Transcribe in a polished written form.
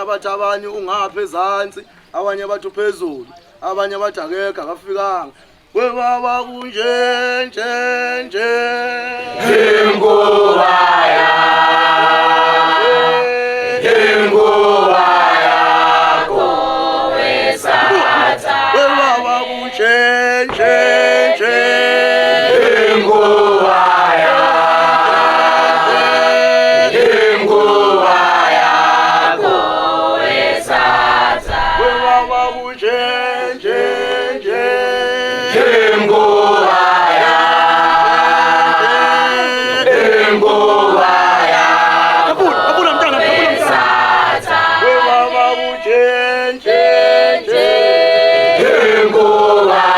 Abathi abanye ungapha ezansi, abanye bathi phezulu, abanye bathi akekho akafikanga. Webaba kunje nje ingubaya yakho wesatha. Webaba kunje nje ingubaya Go